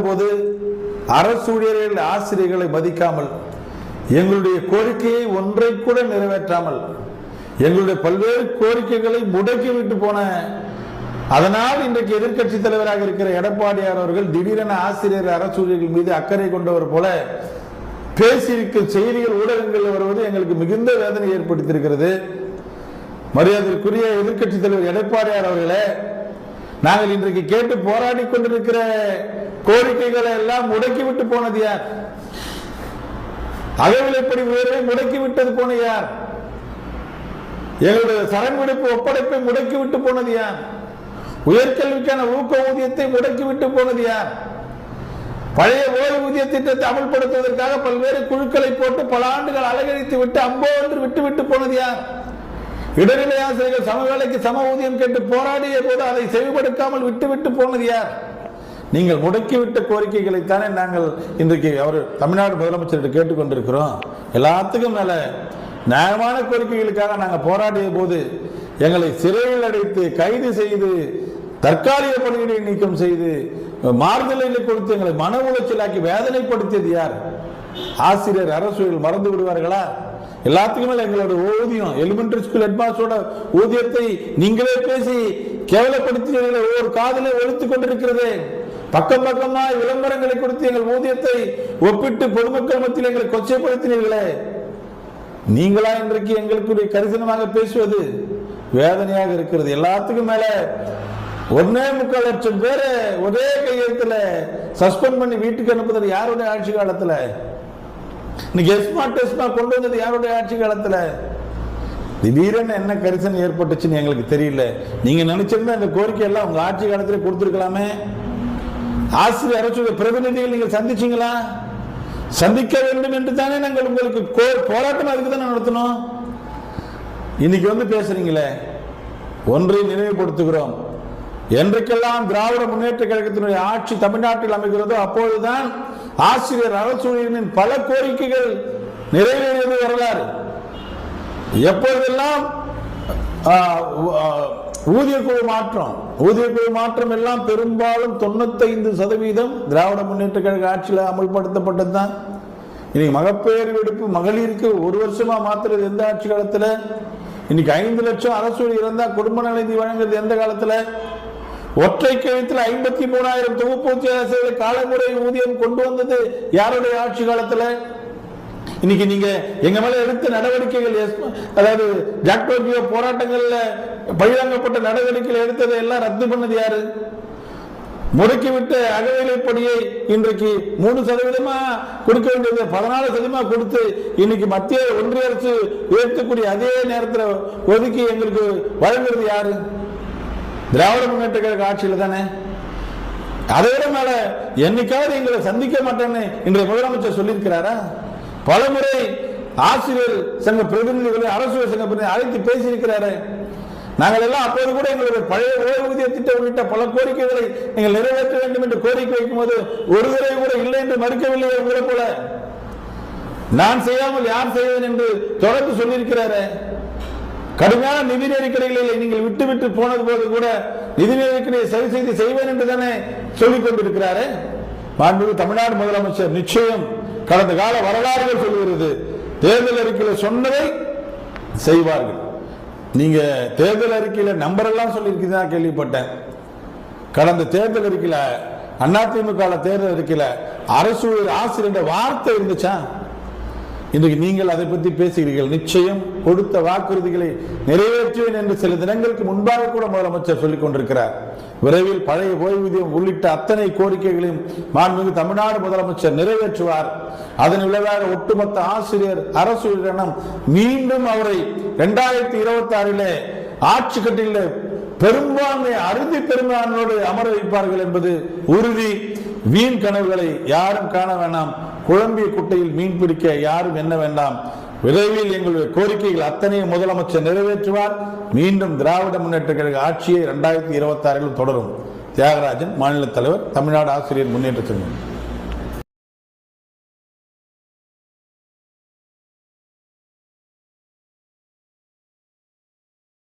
போது அரசு ஊழியர்கள் ஆசிரியர்களை மதிக்காமல், எங்களுடைய கோரிக்கையை ஒன்றை கூட நிறைவேற்றாமல், எங்களுடைய பல்வேறு கோரிக்கைகளை முடக்கிவிட்டு போன, அதனால் இன்றைக்கு எதிர்க்கட்சி தலைவராக இருக்கிற எடப்பாடியார் அவர்கள் திடீரென ஆசிரியர் அரசு ஊழியர்கள் மீது அக்கறை கொண்டவர் போல பேசியிருக்கும் செய்திகள் ஊடகங்களில் வருவது எங்களுக்கு மிகுந்த வேதனை ஏற்படுத்தியிருக்கிறது. மரியாதைக்குரிய எதிர்க்கட்சி தலைவர் எடப்பாடியார் அவர்களே, நாங்கள் இன்றைக்கு கேட்டு போராடி கொண்டிருக்கிற கோரிக்கைகளை எல்லாம் முடக்கிவிட்டு போனது யார்? அகவிலைப்படி உயர்வை முடக்கிவிட்டது போன யார்? எங்களுடைய சரண் ஒப்படைப்பை முடக்கிவிட்டு போனது யார்? உயர்கல்விக்கான ஊக்க ஊதியத்தை முடக்கிவிட்டு போனது யார்? பழைய ஓய்வூதிய திட்டத்தை அமல்படுத்துவதற்காக பல்வேறு குழுக்களை போட்டு பல ஆண்டுகள் அலங்கரித்து விட்டு அம்போன்று விட்டுவிட்டு போனது யார்? இடைநிலை ஆசிரியர்கள் சம வேலைக்கு சம ஊதியம் கேட்டு போராடிய போது அதை செவிப்படுத்தாமல் விட்டுவிட்டு போனது யார்? நீங்கள் முடக்கிவிட்ட கோரிக்கைகளைத்தானே நாங்கள் இன்றைக்கு அவர் தமிழ்நாடு முதலமைச்சர்கிட்ட கேட்டுக்கொண்டிருக்கிறோம். எல்லாத்துக்கும் மேல நியாயமான கோரிக்கைகளுக்காக நாங்கள் போராடிய போது எங்களை சிறையில் அடைத்து கைது செய்து தற்காலிக பணியிடை நீக்கம் செய்து மாறுதலை கொடுத்து எங்களை மன உளைச்சலாக்கி வேதனைப்படுத்தியது யார்? ஆசிரியர் அரசு மறந்து விடுவார்களா? எல்லாத்துக்குமே எங்களோட ஊதியம், எலிமெண்டரி ஸ்கூல் ஹெட்மாஸ்டரோட ஊதியத்தை நீங்களே பேசி கேவலப்படுத்தினீர்கள். ஒவ்வொரு காதலை ஒழித்துக் கொண்டிருக்கிறது. பக்கம் பக்கமா விளம்பரங்களை கொடுத்து எங்கள் ஊதியத்தை ஒப்பிட்டு பொதுமக்கள் மத்தியில் எங்களை கொச்சைப்படுத்தினீர்களே. நீங்களா இன்றைக்கு எங்களுக்கு கரிசனமாக பேசுவது வேதனையாக இருக்கிறது. எல்லாத்துக்கும் மேல 1.25 லட்சம் பேரை ஒரே கையெழுத்துல சஸ்பெண்ட் பண்ணி வீட்டுக்கு அனுப்புறது யாருடைய ஆட்சி காலத்துல? இன்னைக்கு எஸ்மா கொண்டு வந்தது யாருடைய ஆட்சி காலத்துல? திடீரென என்ன கரிசனம் ஏற்பட்டுச்சுன்னு எங்களுக்கு தெரியல. நீங்க நினைச்சிருந்தா இந்த கோரிக்கை எல்லாம் உங்க ஆட்சி காலத்திலே கொடுத்திருக்கலாமே. ஆசிரியர் அரசு பிரதிநிதிகள் நீங்கள் சந்திச்சீங்களா? சந்திக்க வேண்டும் என்று தானே நாங்கள் உங்களுக்கு போராட்டம் அதுக்கு தானே நடத்தணும். இன்னைக்கு வந்து பேசுறீங்களே, ஒன்றை நினைவுபடுத்துகிறோம். என்றைக்கெல்லாம் திராவிட முன்னேற்ற கழகத்தினுடைய ஆட்சி தமிழ்நாட்டில் அமைகிறதோ அப்போதுதான் ஆசிரியர் அரசு ஊழியர்களின் பல கோரிக்கைகள் நிறைவேறியது வரலாறு. எப்போதெல்லாம் ஊதியக்குழு மாற்றம் எல்லாம் பெரும்பாலும் 95% திராவிட முன்னேற்ற கழக ஆட்சியில் அமல்படுத்தப்பட்டதுதான். இன்னைக்கு மகப்பேறு விடுப்பு மகளிருக்கு 1 வருஷமா மாத்துறது எந்த ஆட்சி காலத்துல? இன்னைக்கு 5 லட்சம் அரசு ஊழியர் இருந்தா குடும்ப நலநிதி வழங்குறது எந்த காலத்துல? ஒற்றை கழுத்தில் 53,000 தொகுப்பூச்சி ஆசிரியர்கள் காலமுறை ஊதியம் கொண்டு வந்தது யாருடைய ஆட்சி காலத்துல? இன்னைக்கு நீங்க எங்க மேல எடுத்த நடவடிக்கைகள், அதாவது ஜாக்டோஜியோ போராட்டங்கள்ல பழிவாங்கப்பட்ட நடவடிக்கைகள் எடுத்ததை எல்லாம் ரத்து பண்ணது யாரு? முடக்கிவிட்ட அகவிலைப்படியை இன்றைக்கு 3% கொடுக்க வேண்டியது 14% கொடுத்து இன்னைக்கு மத்திய ஒன்றிய அரசு உயர்த்தக்கூடிய அதே நேரத்தில் ஒதுக்கி எங்களுக்கு வழங்குறது யாரு? திராவிட முன்னேற்ற கழக ஆட்சியில தானே. அதோட மேல என்னைக்காவது எங்களை சந்திக்க மாட்டேன்னு இன்றைய முதலமைச்சர் சொல்லியிருக்கிறாரா? பலமுறை ஆசிரியர் சங்க பிரதிநிதிகளை அரசு சங்க பிரதிநிதி அழைத்து பேசியிருக்கிறாரு. நாங்கள் எல்லாம் அப்போது கூட எங்களுடைய பழைய ஓய்வூதிய திட்டம் உள்ளிட்ட பல கோரிக்கைகளை நீங்கள் நிறைவேற்ற வேண்டும் என்று கோரிக்கை வைக்கும் போது ஒரு தடவை கூட இல்லை என்று மறுக்கவில்லை. உங்களை போல நான் செய்யாமல் யார் செய்வேன் என்று தொடர்ந்து சொல்லியிருக்கிறாரு. கடுமையான நிதி நெருக்கடிகளில் நீங்கள் விட்டு போனது போது கூட நிதி நெருக்கடியை சரி செய்து செய்வேன் என்று தானே சொல்லிக் கொண்டிருக்கிறாரு. மாண்புமிகு தமிழ்நாடு முதலமைச்சர் நிச்சயம் கடந்த கால வரலாறுகள் சொல்கிறது, தேர்தல் அறிக்கையில் சொன்னதை செய்வார்கள். நீங்க தேர்தல் அறிக்கையில நம்பர் எல்லாம் சொல்லியிருக்கீங்க கேள்விப்பட்டேன். கடந்த தேர்தல் அறிக்கையில அதிமுக தேர்தல் அறிக்கையில அரசு ஆசிரியர் வார்த்தை இருந்துச்சா? இன்றைக்கு நீங்கள் அதை பற்றி பேசுகிறீர்கள். நிச்சயம் கொடுத்த வாக்குறுதிகளை நிறைவேற்றுவேன் என்று சில தினங்களுக்கு முன்பாக கூட முதலமைச்சர் சொல்லிக் கொண்டிருக்கிறார். விரைவில் பழைய ஓய்வூதியம் உள்ளிட்ட அத்தனை கோரிக்கைகளையும் மாண்புமிகு தமிழ்நாடு முதலமைச்சர் நிறைவேற்றுவார். அதன் விளைவாக ஒட்டுமொத்த ஆசிரியர் அரசு மீண்டும் அவரை 2026 ஆட்சி கட்டில பெரும்பான்மை அறுதி பெரும்பான்மையோடு அமர வைப்பார்கள் என்பது உறுதி. வீண் கனவுகளை யாரும் காண வேண்டாம். குழம்பிய குட்டையில் மீன் பிடிக்க யாரும் என்ன வேண்டாம். விரைவில் எங்களுடைய கோரிக்கைகள் அத்தனையும் முதலமைச்சர் நிறைவேற்றுவார். மீண்டும் திராவிட முன்னேற்ற கழக ஆட்சியை 2026 தொடரும். தியாகராஜன், மாநில தலைவர், தமிழ்நாடு ஆசிரியர் முன்னேற்ற சங்கம்.